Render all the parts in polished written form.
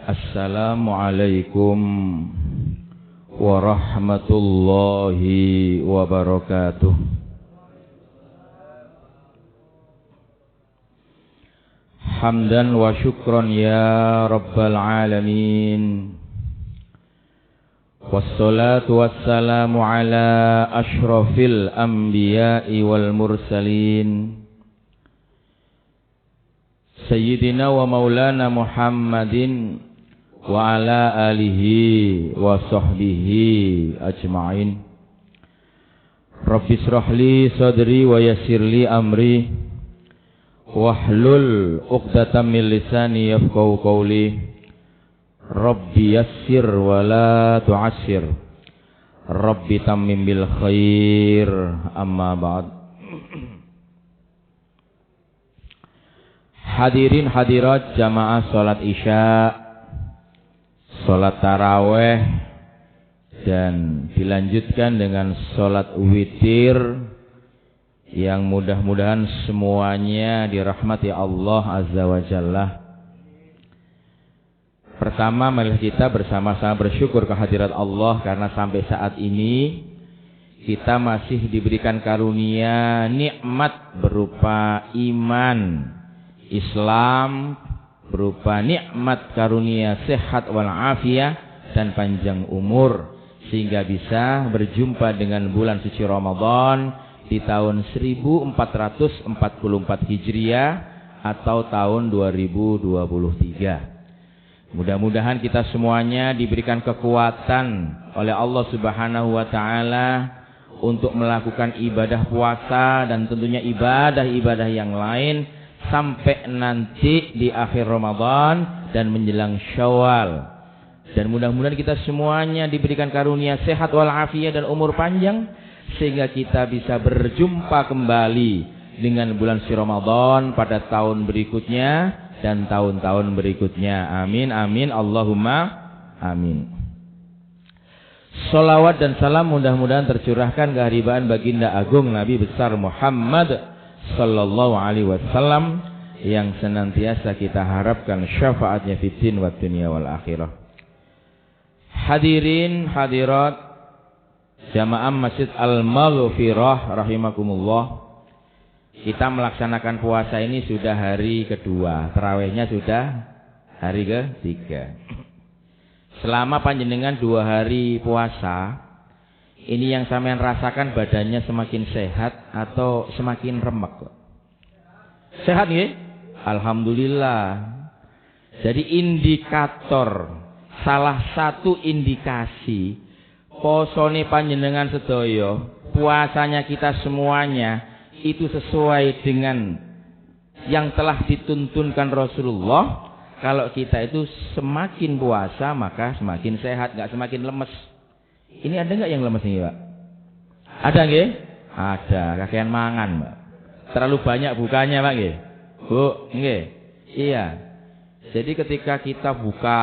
Assalamualaikum warahmatullahi wabarakatuh. Hamdan wa syukran ya rabbal alamin. Wassalatu wassalamu ala ashrafil anbiya'i wal mursalin Sayyidina wa maulana Muhammadin wa ala alihi wa sahbihi ajma'in. Rabbi shrahli sadri wa yassirli amri wahlul 'uqdatam min lisani yafqahu qawli. Rabbi yassir wa la tu'assir, Rabbi tammim bil khair. Amma ba'd. Hadirin hadirat jamaah salat Isya, salat taraweh, dan dilanjutkan dengan salat witir yang mudah-mudahan semuanya dirahmati Allah Azza wa Jalla. Pertama, mari kita bersama-sama bersyukur kehadirat Allah karena sampai saat ini kita masih diberikan karunia nikmat berupa iman Islam, berupa nikmat karunia sehat wal afiyah dan panjang umur, sehingga bisa berjumpa dengan bulan suci Ramadan di tahun 1444 Hijriah atau tahun 2023. Mudah-mudahan kita semuanya diberikan kekuatan oleh Allah Subhanahu wa taala untuk melakukan ibadah puasa dan tentunya ibadah-ibadah yang lain sampai nanti di akhir Ramadan dan menjelang Syawal. Dan mudah-mudahan kita semuanya diberikan karunia sehat wal afiyah dan umur panjang sehingga kita bisa berjumpa kembali dengan bulan suci Ramadan pada tahun berikutnya dan tahun-tahun berikutnya. Amin amin Allahumma amin. Salawat dan salam mudah-mudahan tercurahkan keharibaan baginda agung Nabi besar Muhammad sallallahu alaihi wasallam yang senantiasa kita harapkan syafaatnya fid din wad dunya wal akhirah. Hadirin hadirat jamaah Masjid Al-Maghfirah rahimakumullah. Kita melaksanakan puasa ini sudah hari kedua, tarawihnya sudah hari ketiga. Selama panjenengan 2 hari puasa, ini yang sampean rasakan badannya semakin sehat atau semakin remek? Sehat nggih? Alhamdulillah. Jadi indikator, salah satu indikasi posone panjenengan sedaya, puasanya kita semuanya itu sesuai dengan yang telah dituntunkan Rasulullah. Kalau kita itu semakin puasa maka semakin sehat, nggak semakin lemes. Ini ada nggak yang lemes ini, Pak? Ada nggih? Ada, kakean mangan, Pak. Terlalu banyak bukanya, Pak nggih? Bu, nggih. Iya. Jadi ketika kita buka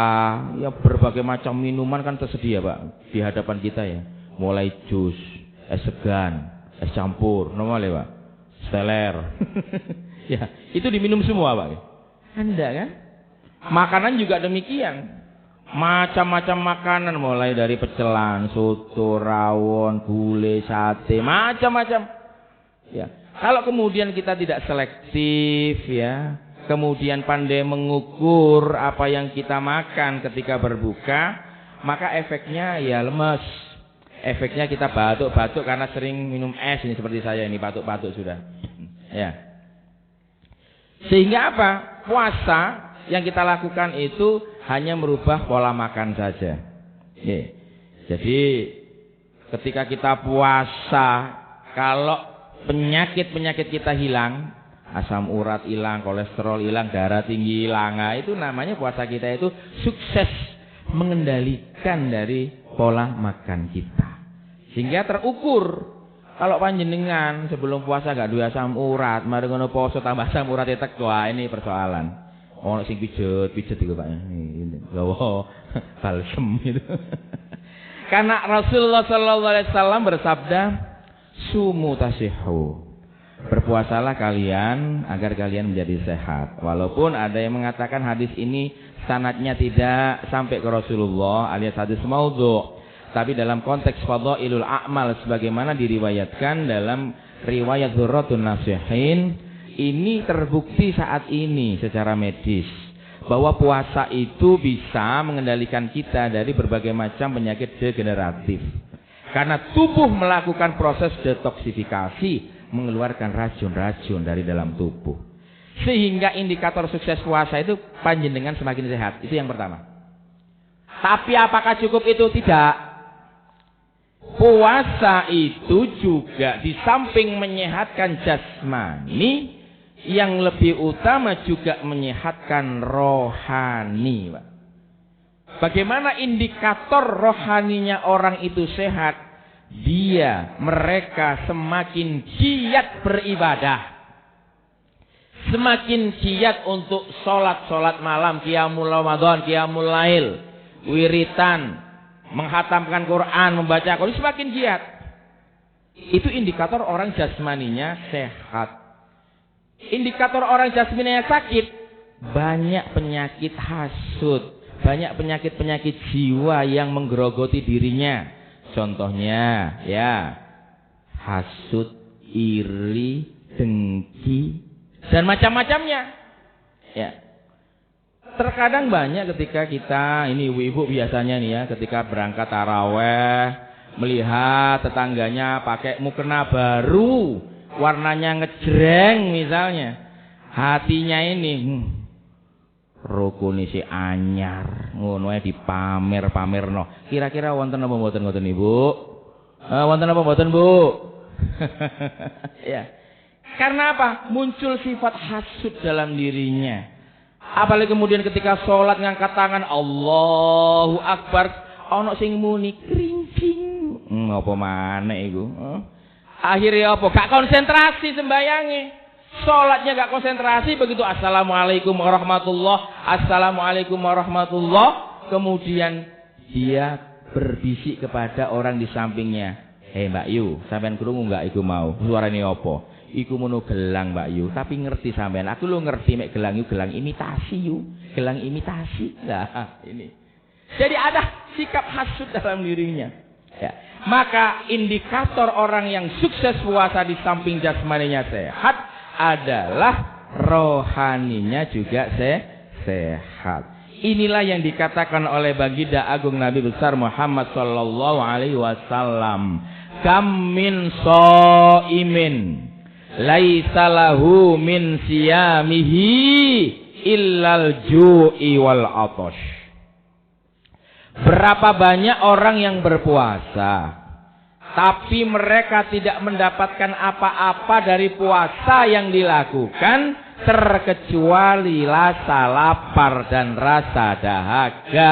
ya berbagai macam minuman kan tersedia, Pak, di hadapan kita ya. Mulai jus, es segan, es campur, normal ya, Pak. Steler. Ya, itu diminum semua, Pak. Anda kan? Makanan juga demikian. Macam-macam makanan mulai dari pecelan, soto, rawon, gulai, sate, macam-macam. Ya. Kalau kemudian kita tidak selektif ya, kemudian pandai mengukur apa yang kita makan ketika berbuka, maka efeknya ya lemes. Efeknya kita batuk-batuk karena sering minum es, ini seperti saya ini batuk-batuk sudah. Ya. Sehingga apa? Puasa yang kita lakukan itu hanya merubah pola makan saja. Jadi ketika kita puasa, kalau penyakit-penyakit kita hilang, asam urat hilang, kolesterol hilang, darah tinggi hilang, nah, itu namanya puasa kita itu sukses mengendalikan dari pola makan kita. Sehingga terukur. Kalau panjenengan sebelum puasa gak duwe asam urat, mari ngono poso tambah asam urat teko, ini persoalan. Ono sing pijet iku Pak. Ini gawa balsem itu. Karena Rasulullah sallallahu alaihi wasallam bersabda, "Sumu tasihhu Berpuasalah kalian agar kalian menjadi sehat. Walaupun ada yang mengatakan hadis ini sanadnya tidak sampai ke Rasulullah alias hadis maudhu'. Tapi dalam konteks fadhailul a'mal sebagaimana diriwayatkan dalam riwayat Dzurratun Nasihin, ini terbukti saat ini secara medis bahwa puasa itu bisa mengendalikan kita dari berbagai macam penyakit degeneratif. Karena tubuh melakukan proses detoksifikasi, mengeluarkan racun-racun dari dalam tubuh. Sehingga indikator sukses puasa itu panjenengan semakin sehat. Itu yang pertama. Tapi apakah cukup itu? Tidak. Puasa itu juga di samping menyehatkan jasmani, yang lebih utama juga menyehatkan rohani. Bagaimana indikator rohaninya orang itu sehat? Mereka semakin giat beribadah, semakin giat untuk sholat malam, qiyamul Ramadan, qiyamul lail, wiritan, menghatamkan Quran, membaca Quran, semakin giat. Itu indikator orang jasmaninya sehat. Indikator orang jasmaninya sakit, banyak penyakit hasud, banyak penyakit jiwa yang menggerogoti dirinya. Contohnya ya hasud, iri, dengki, dan macam-macamnya. Ya. Terkadang banyak ketika kita, ini ibu-ibu biasanya nih ya, ketika berangkat taraweh, melihat tetangganya pakai mukena baru, warnanya ngejreng misalnya, hatinya ini rukun isi anyar, ngono ae dipamer-pamerno. Kira-kira wonten apa mboten ngoten Ibu? Wonten apa mboten Bu? Ya. Karena apa? Muncul sifat hasud dalam dirinya. Apalagi kemudian ketika sholat ngangkat tangan Allahu Akbar, ana sing muni kringking. Apa maneh iku? Akhirnya apa? Gak konsentrasi sembayange. Sholatnya gak konsentrasi, begitu assalamualaikum warahmatullah, assalamualaikum warahmatullah, kemudian dia berbisik kepada orang di sampingnya, hei Mbak Yu, sampean krungu gak iku mau suarane apa? Iku mono gelang Mbak Yu, tapi ngerti sampean, aku lu ngerti mek gelang yu, gelang imitasi yu, gelang imitasi. Nah ini, jadi ada sikap hasud dalam dirinya. Ya. Maka indikator orang yang sukses puasa di samping jasmaninya sehat adalah rohaninya juga sehat. Inilah yang dikatakan oleh baginda agung Nabi besar Muhammad sallallahu alaihi wasallam, kam min shaimin laisa lahu min siyamihi illal ju'i wal atash. Berapa banyak orang yang berpuasa tapi mereka tidak mendapatkan apa-apa dari puasa yang dilakukan terkecuali rasa lapar dan rasa dahaga.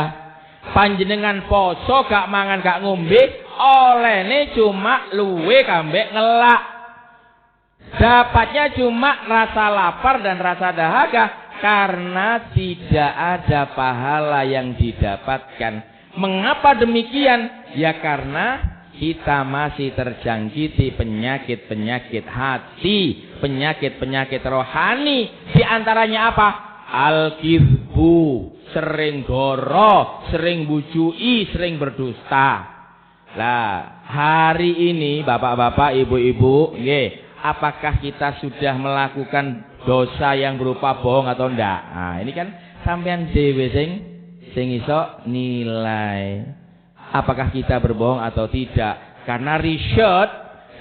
Panjenengan poso gak mangan gak ngombe, olehne cuma luwe kambek ngelak. Dapatnya cuma rasa lapar dan rasa dahaga karena tidak ada pahala yang didapatkan. Mengapa demikian? Ya karena kita masih terjangkiti penyakit-penyakit hati, penyakit-penyakit rohani. Di antaranya apa? Al-kizbu, sering goro, sering bujui, sering berdusta. Lah, hari ini bapak-bapak, ibu-ibu, apakah kita sudah melakukan dosa yang berupa bohong atau enggak? Nah, ini kan sampean dhewe sing iso nilai apakah kita berbohong atau tidak. Karena riset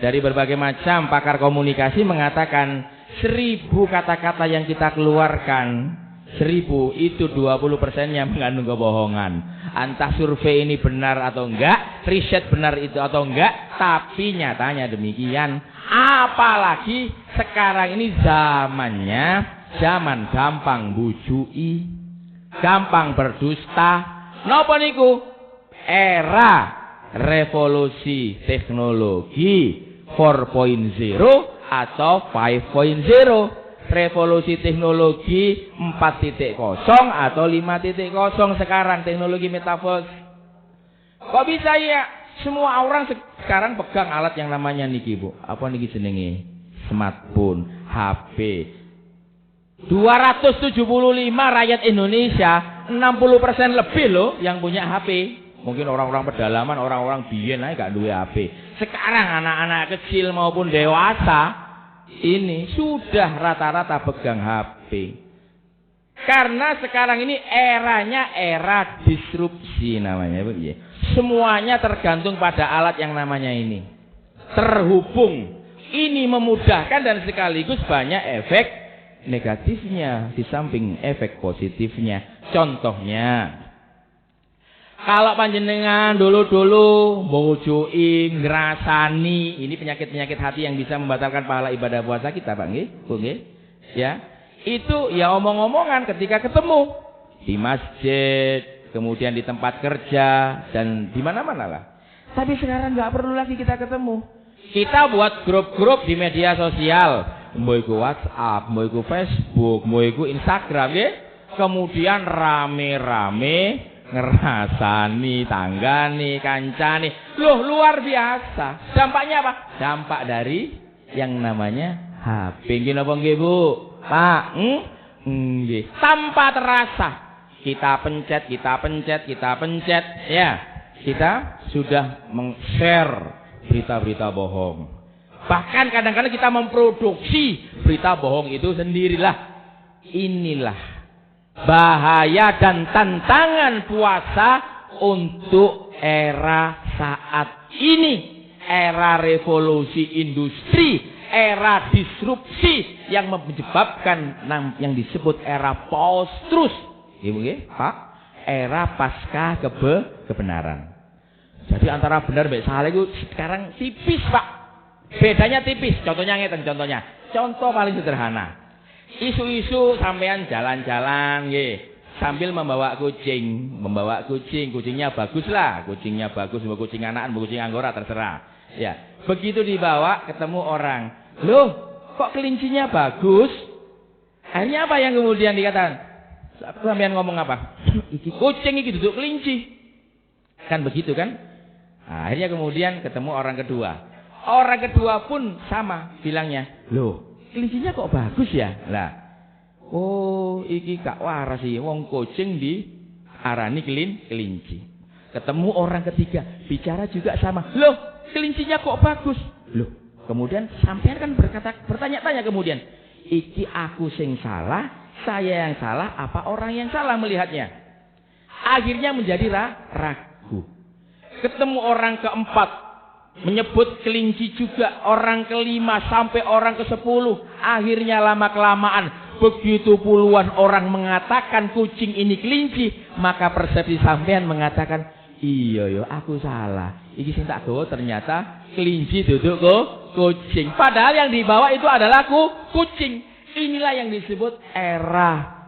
dari berbagai macam pakar komunikasi mengatakan 1000 kata-kata yang kita keluarkan, 1000 itu 20%-nya mengandung kebohongan. Entah survei ini benar atau enggak, riset benar itu atau enggak, tapi nyatanya demikian. Apalagi sekarang ini zamannya zaman gampang bujui, gampang berdusta. Napa niku? Era revolusi teknologi 4.0 atau 5.0. Revolusi teknologi 4.0 atau 5.0 sekarang, teknologi metaverse. Kok bisa ya? Semua orang sekarang pegang alat yang namanya niki Bu. Apa niki jenenge? smartphone, HP. 275 rakyat Indonesia, 60% lebih loh yang punya HP. Mungkin orang-orang pedalaman, orang-orang biyen aja gak duwe HP. Sekarang anak-anak kecil maupun dewasa ini sudah rata-rata pegang HP. Karena sekarang ini eranya era disrupsi namanya. Semuanya tergantung pada alat yang namanya ini. Terhubung. Ini memudahkan dan sekaligus banyak efek negatifnya di samping efek positifnya. Contohnya, kalau panjenengan dulu-dulu bojoin, ngrasani, ini penyakit-penyakit hati yang bisa membatalkan pahala ibadah puasa kita, Pak nggih? Bu nggih? Ya. Itu ya omong-omongan ketika ketemu di masjid, kemudian di tempat kerja dan di mana-mana lah. Tapi sekarang nggak perlu lagi kita ketemu. Kita buat grup-grup di media sosial, mau iku WhatsApp, mau iku Facebook, mau iku Instagram ya. Kemudian rame-rame ngerasani, tanggani, kancani. Loh, luar biasa. Dampaknya apa? Dampak dari yang namanya HP. Nggih napa nggih, Bu? Pak, nggih. Tanpa terasa kita pencet, ya. Kita sudah meng-share berita-berita bohong. Bahkan kadang-kadang kita memproduksi berita bohong itu sendirilah. Inilah bahaya dan tantangan puasa untuk era saat ini. Era revolusi industri, era disrupsi yang menyebabkan yang disebut era post-truth. Nggih, Pak? Era pasca kebenaran. Jadi antara benar dan salah itu sekarang tipis, Pak. Bedanya tipis. Contohnya ngeten contohnya. Contoh paling sederhana. Isu-isu sampean jalan-jalan nggih, sambil membawa kucing, kucingnya bagus lah, kucingnya bagus, mau kucing anakan, mau kucing anggora terserah. Ya, begitu dibawa ketemu orang, loh, kok kelincinya bagus? Akhirnya apa yang kemudian dikatakan? Sampean ngomong apa? Iki kucing iki duduk kelinci. Kan begitu kan? Nah, akhirnya kemudian ketemu orang kedua. Orang kedua pun sama bilangnya, loh, kelincinya kok bagus ya? Lah, oh, iki gak waras sih, wong kucing di arani kelinci. Ketemu orang ketiga, bicara juga sama. Loh, kelincinya kok bagus? Loh, kemudian sampean kan bertanya-tanya kemudian, iki aku sing salah, saya yang salah, apa orang yang salah melihatnya? Akhirnya menjadi ragu. Ketemu orang keempat, menyebut kelinci juga, orang kelima sampai orang ke-10. Akhirnya lama-kelamaan begitu puluhan orang mengatakan kucing ini kelinci, maka persepsi sampean mengatakan, iya yo aku salah. Iki sing tak gawa ternyata kelinci duduk kucing. Padahal yang dibawa itu adalah kucing. Inilah yang disebut era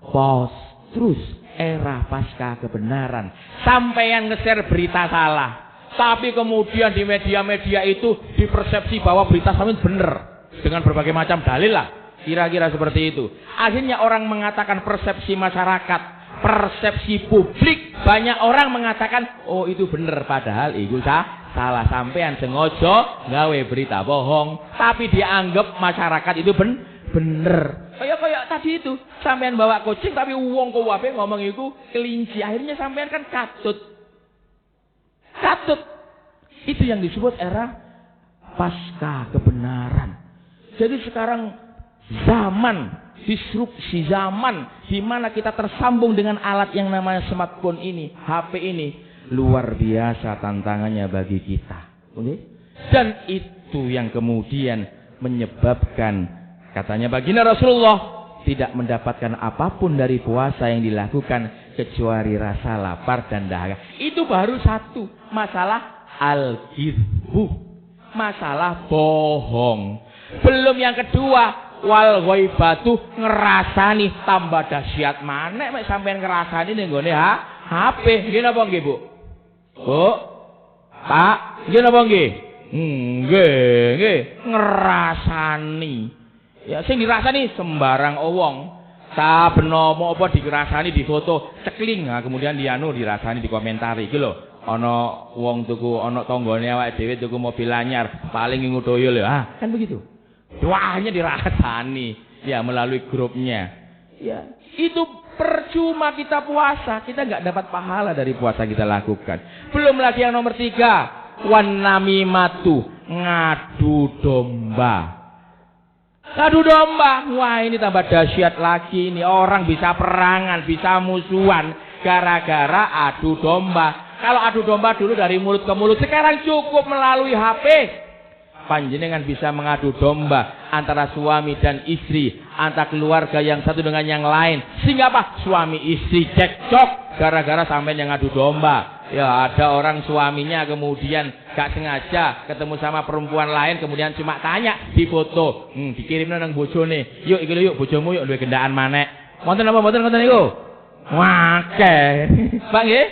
post-truth, era pasca kebenaran. Sampean nge-share berita salah, tapi kemudian di media-media itu dipersepsi bahwa berita sampean benar dengan berbagai macam dalil lah. Kira-kira seperti itu. Akhirnya orang mengatakan persepsi masyarakat, persepsi publik, banyak orang mengatakan oh itu benar, padahal itu salah. Sampean sengaja gawe berita bohong, tapi dianggap masyarakat itu bener. Kayak tadi itu, sampean bawa kucing tapi wong kuwabe ngomong itu kelinci. Akhirnya sampean kan katut. Itu yang disebut era pasca kebenaran. Jadi sekarang zaman disrupsi, zaman di mana kita tersambung dengan alat yang namanya smartphone ini, HP ini, luar biasa tantangannya bagi kita. Dan itu yang kemudian menyebabkan, katanya baginda Rasulullah, tidak mendapatkan apapun dari puasa yang dilakukan kecuali rasa lapar dan dahaga. Itu baru satu, masalah al-ghibbu, masalah bohong. Belum yang kedua, wal ghaibatu, ngerasani, tambah dahsyat maneh mek sampean ngerasani ning gone HP. Nggih napa nggih, Bu? Bu? Pak, nggih napa nggih? Nggih, ngerasani. Ya sing dirasani sembarang wong. Saben mau apa dirasani, difoto, cekling, nah, kemudian dirasani, dikomentari iki lho. Ana wong tuku, ana tanggane awake dhewe tuku mobil anyar, paling ngu toyo lho. Ah, kan begitu. Doanya dirasani ya melalui grupnya. Ya, itu percuma kita puasa, kita nggak dapat pahala dari puasa kita lakukan. Belum lagi yang nomor 3, wan namimatu, ngadu domba. Ngadu domba, wah ini tambah dahsyat lagi. Ini orang bisa perangan, bisa musuhan gara-gara adu domba. Kalau adu domba dulu dari mulut ke mulut, sekarang cukup melalui HP. Panjenengan bisa mengadu domba antara suami dan istri, antara keluarga yang satu dengan yang lain. Sehingga apa? Suami istri cekcok gara-gara sampai yang ngadu domba. Ya, ada orang suaminya kemudian gak sengaja ketemu sama perempuan lain, kemudian cuma tanya, difoto, dikirimnya nang bojone. Yuk iki yuk bojomu yuk duwe gendaan manek. Wonten apa mboten ngoten niku? Wakeh. Pak nggih?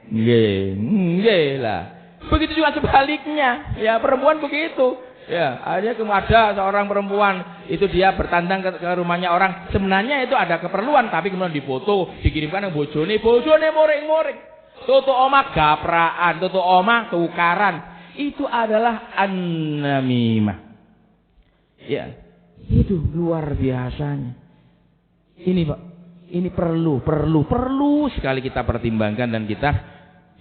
Nggih lah. Begitu juga sebaliknya. Ya, perempuan begitu. Ya, ada seorang perempuan itu dia bertandang ke rumahnya orang. Sebenarnya itu ada keperluan, tapi kemudian difoto, dikirimkan ke bojone moring-moring. Tutu omah gapraan, tutu omah tukaran. Itu adalah an-namimah. Ya, itu luar biasanya. Ini Pak, ini perlu sekali kita pertimbangkan dan kita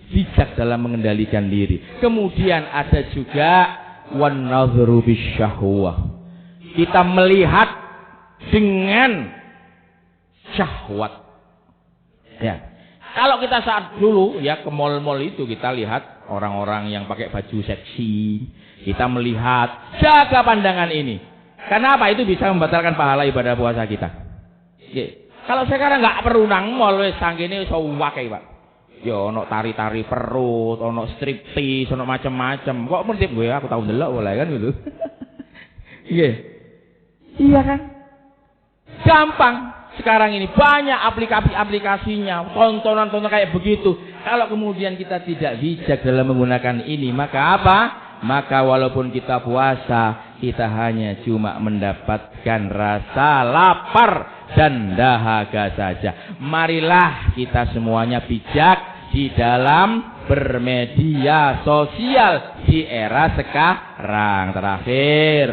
bijak dalam mengendalikan diri. Kemudian ada juga wan nadhru bisyahwah. Kita melihat dengan syahwat. Ya. Kalau kita saat dulu ya ke mall-mall itu kita lihat orang-orang yang pakai baju seksi, kita melihat, jaga pandangan ini. Kenapa? Itu bisa membatalkan pahala ibadah puasa kita. Oke. Kalau sekarang nggak perlu nang mall wis sanggene iso wae, Pak. Ya ono tari-tari perut, ono striptease, ono macam-macam. Kok mesti gue aku tahu ndelok oleh kan gitu. Nggih. Iya kan? Gampang. Sekarang ini banyak aplikasinya, tontonan kayak begitu. Kalau kemudian kita tidak bijak dalam menggunakan ini, maka apa? Maka walaupun kita puasa, kita hanya cuma mendapatkan rasa lapar dan dahaga saja. Marilah kita semuanya bijak di dalam bermedia sosial di era sekarang. Terakhir,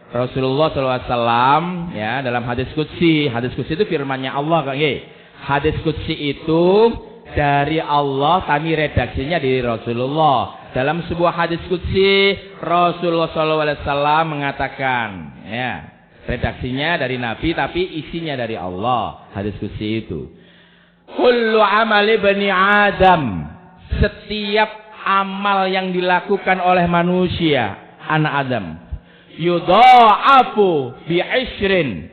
Rasulullah SAW ya dalam hadis qudsi itu firman-Nya Allah kan nggih. Hadis qudsi itu dari Allah, tapi redaksinya dari Rasulullah. Dalam sebuah hadis qudsi Rasulullah SAW mengatakan ya, redaksinya dari Nabi tapi isinya dari Allah. Hadis qudsi itu, kullu amali bani Adam, setiap amal yang dilakukan oleh manusia anak Adam, yudha'afu bi'ishrin,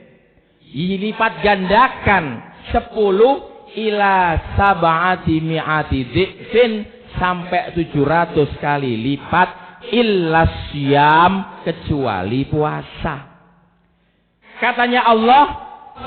dilipat gandakan 10 ila sab'ati mi'ati dhi'fin, sampai 700 kali lipat, illa syam, kecuali puasa. Katanya Allah,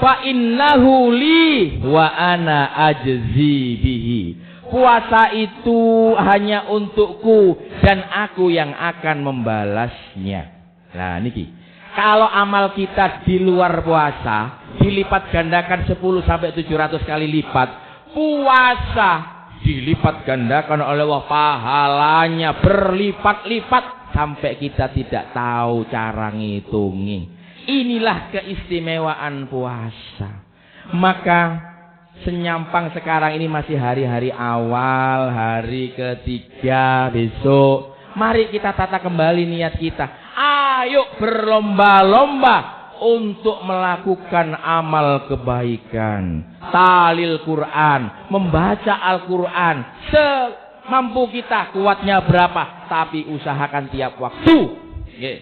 fa innahu li wa ana ajzi bihi. Puasa itu hanya untukku dan aku yang akan membalasnya. Nah niki, kalau amal kita di luar puasa dilipat gandakan 10 sampai 700 kali lipat, puasa dilipat gandakan oleh Allah pahalanya berlipat-lipat sampai kita tidak tahu cara ngitungi. Inilah keistimewaan puasa. Maka senyampang sekarang ini masih hari-hari awal, hari ketiga besok. Mari kita tata kembali niat kita. Ayo berlomba-lomba untuk melakukan amal kebaikan. Talil Quran, membaca Al-Quran semampu kita, kuatnya berapa, tapi usahakan tiap waktu. Yeah.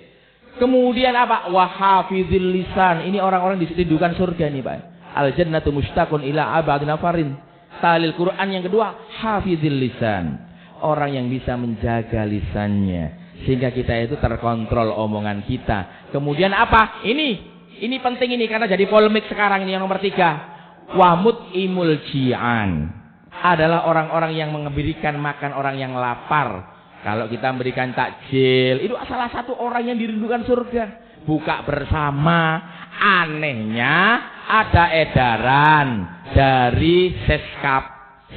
Kemudian apa? Wahafizil lisan. Ini orang-orang dirindukan surga nih Pak. Al-jannatu mustaqun ila abadin nafarin. Talil Quran yang kedua, hafizil lisan. Orang yang bisa menjaga lisannya sehingga kita itu terkontrol omongan kita. Kemudian apa? Ini penting ini karena jadi polemik sekarang ini yang nomor 3. Wamut imul ji'an adalah orang-orang yang memberikan makan orang yang lapar. Kalau kita memberikan takjil, itu salah satu orang yang dirindukan surga. Buka bersama. Anehnya ada edaran dari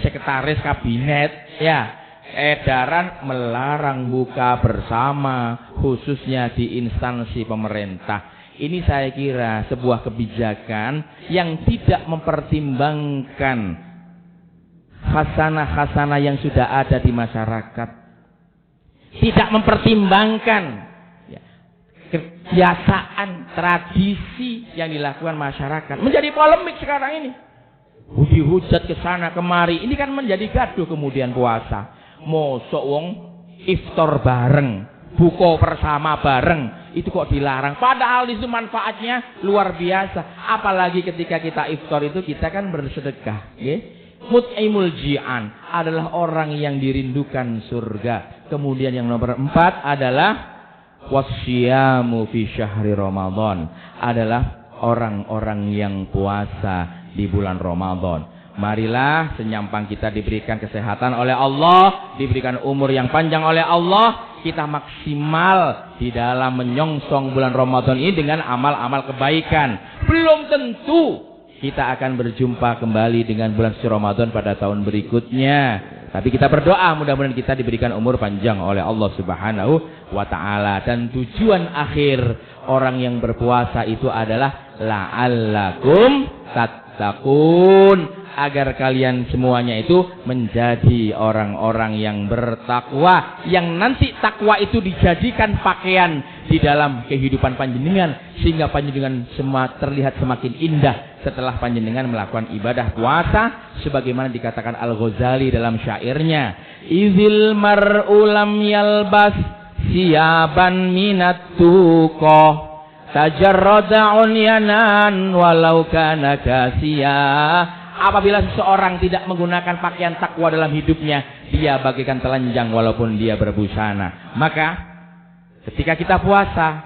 sekretaris kabinet ya. Edaran melarang buka bersama khususnya di instansi pemerintah. Ini saya kira sebuah kebijakan yang tidak mempertimbangkan khasanah-khasanah yang sudah ada di masyarakat. Tidak mempertimbangkan kebiasaan, tradisi yang dilakukan masyarakat. Menjadi polemik sekarang ini. Dihujat ke sana kemari. Ini kan menjadi gaduh kemudian puasa. Mosok wong iftar bareng, buka bersama bareng, itu kok dilarang. Padahal itu manfaatnya luar biasa. Apalagi ketika kita iftar itu kita kan bersedekah. Mut'imul ji'an adalah orang yang dirindukan surga. Kemudian yang nomor 4 adalah wasyamu fi syahri Ramadan, adalah orang-orang yang puasa di bulan Ramadan. Marilah senyampang kita diberikan kesehatan oleh Allah, diberikan umur yang panjang oleh Allah, kita maksimal di dalam menyongsong bulan Ramadan ini dengan amal-amal kebaikan. Belum tentu kita akan berjumpa kembali dengan bulan suci Ramadan pada tahun berikutnya. Tapi kita berdoa mudah-mudahan kita diberikan umur panjang oleh Allah Subhanahu wa ta'ala. Dan tujuan akhir orang yang berpuasa itu adalah la'allakum tattaqun, agar kalian semuanya itu menjadi orang-orang yang bertakwa, yang nanti takwa itu dijadikan pakaian di dalam kehidupan panjenengan, sehingga panjenengan terlihat semakin indah setelah panjenengan melakukan ibadah puasa, sebagaimana dikatakan Al-Ghazali dalam syairnya, izil mar'u lam yalbas siyaban minat tuqah tajarrada unyanan walau kana kasiya. Apabila seseorang tidak menggunakan pakaian takwa dalam hidupnya, dia bagaikan telanjang walaupun dia berbusana. Maka ketika kita puasa,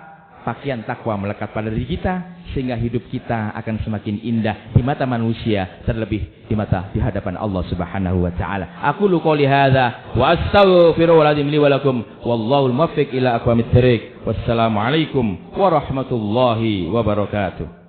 pakaian takwa melekat pada diri kita, sehingga hidup kita akan semakin indah di mata manusia, terlebih di hadapan Allah Subhanahu wa taala. Aku qouli hadza wa astaghfirullahaladzim li wa lakum wallahu al-muwaffiq ila aqwamit thariq. Wassalamualaikum warahmatullahi wabarakatuh.